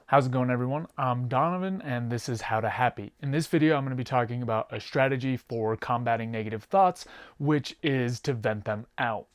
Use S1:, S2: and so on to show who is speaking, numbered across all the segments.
S1: How's it going, everyone? I'm Donovan and this is How to Happy. In this video, I'm going to be talking about a strategy for combating negative thoughts, which is to vent them out.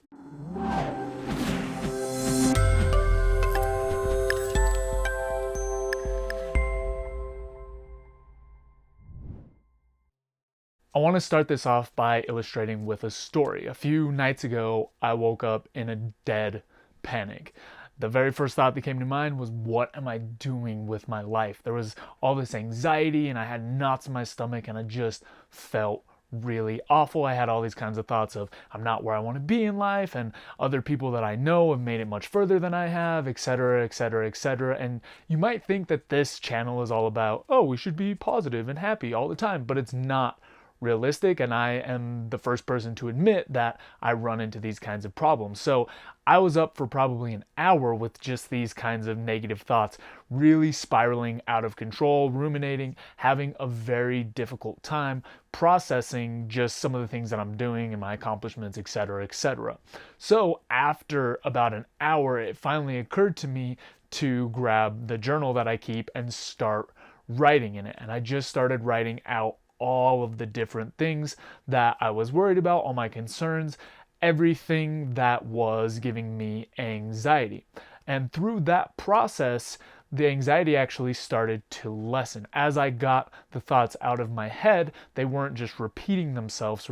S1: I want to start this off by illustrating with a story. A few nights ago, I woke up in a dead panic. The very first thought that came to mind was, what am I doing with my life? There was all this anxiety and I had knots in my stomach and I just felt really awful. I had all these kinds of thoughts of, I'm not where I want to be in life, and other people that I know have made it much further than I have, etc., etc., etc. And you might think that this channel is all about, oh, we should be positive and happy all the time, but it's not realistic, and I am the first person to admit that I run into these kinds of problems. So I was up for probably an hour with just these kinds of negative thoughts, really spiraling out of control, ruminating, having a very difficult time processing just some of the things that I'm doing and my accomplishments, etc., etc. So after about an hour, it finally occurred to me to grab the journal that I keep and start writing in it. And I just started writing out all of the different things that I was worried about, all my concerns, everything that was giving me anxiety. And through that process, the anxiety actually started to lessen. As I got the thoughts out of my head, they weren't just repeating themselves.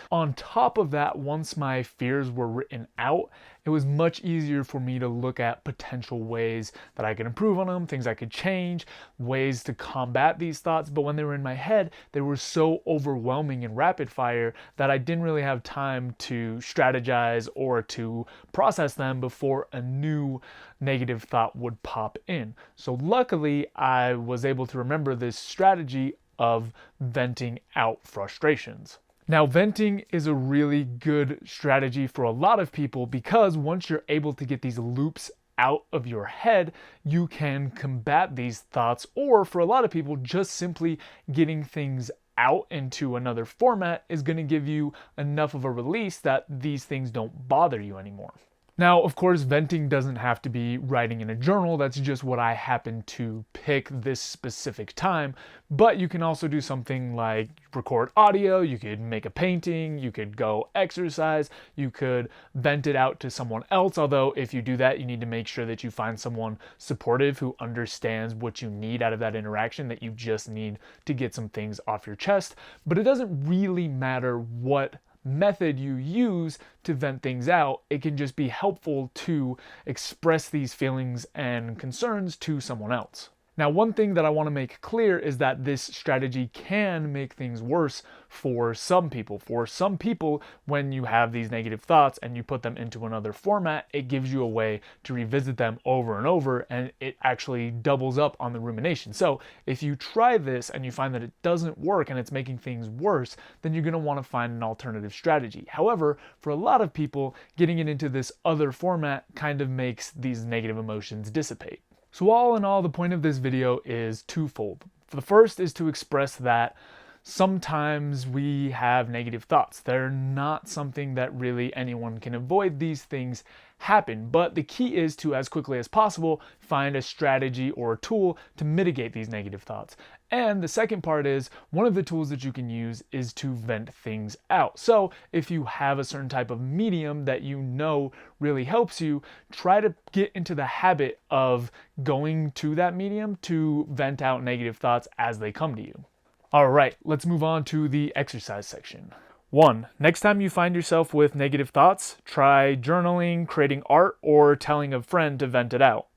S1: On top of that, once my fears were written out, it was much easier for me to look at potential ways that I could improve on them, things I could change, ways to combat these thoughts. But when they were in my head, they were so overwhelming and rapid fire that I didn't really have time to strategize or to process them before a new negative thought would pop in. So luckily, I was able to remember this strategy of venting out frustrations. Now, venting is a really good strategy for a lot of people because once you're able to get these loops out of your head, you can combat these thoughts, or for a lot of people, just simply getting things out into another format is going to give you enough of a release that these things don't bother you anymore. Now, of course, venting doesn't have to be writing in a journal. That's just what I happen to pick this specific time. But you can also do something like record audio, you could make a painting, you could go exercise, you could vent it out to someone else. Although if you do that, you need to make sure that you find someone supportive who understands what you need out of that interaction, that you just need to get some things off your chest. But it doesn't really matter what method you use to vent things out. It can just be helpful to express these feelings and concerns to someone else. Now, one thing that I want to make clear is that this strategy can make things worse for some people. For some people, when you have these negative thoughts and you put them into another format, it gives you a way to revisit them over and over, and it actually doubles up on the rumination. So if you try this and you find that it doesn't work and it's making things worse, then you're going to want to find an alternative strategy. However, for a lot of people, getting it into this other format kind of makes these negative emotions dissipate. So all in all, the point of this video is twofold. The first is to express that sometimes we have negative thoughts. They're not something that really anyone can avoid. These things happen, but the key is to, as quickly as possible, find a strategy or a tool to mitigate these negative thoughts. And the second part is, one of the tools that you can use is to vent things out. So if you have a certain type of medium that you know really helps you, try to get into the habit of going to that medium to vent out negative thoughts as they come to you. All right, let's move on to the exercise section. 1. Next time you find yourself with negative thoughts, try journaling, creating art, or telling a friend to vent it out.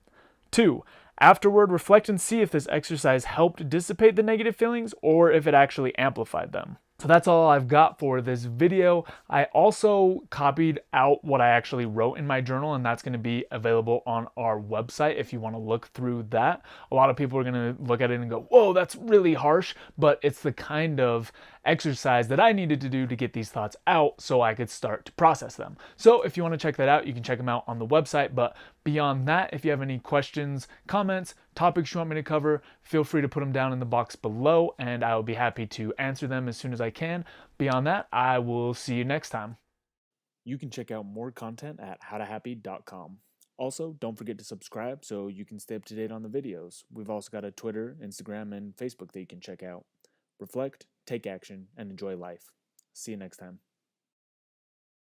S1: 2. Afterward, reflect and see if this exercise helped dissipate the negative feelings or if it actually amplified them. So that's all I've got for this video. I also copied out what I actually wrote in my journal, and that's going to be available on our website if you want to look through that. A lot of people are going to look at it and go, whoa, that's really harsh, but it's the kind of exercise that I needed to do to get these thoughts out so I could start to process them. So if you want to check that out, you can check them out on the website. But beyond that, if you have any questions, comments, topics you want me to cover, feel free to put them down in the box below and I will be happy to answer them as soon as I can. Beyond that, I will see you next time. You can check out more content at howtohappy.com. Also, don't forget to subscribe so you can stay up to date on the videos. We've also got a Twitter, Instagram, and Facebook that you can check out. Reflect, take action, and enjoy life. See you next time.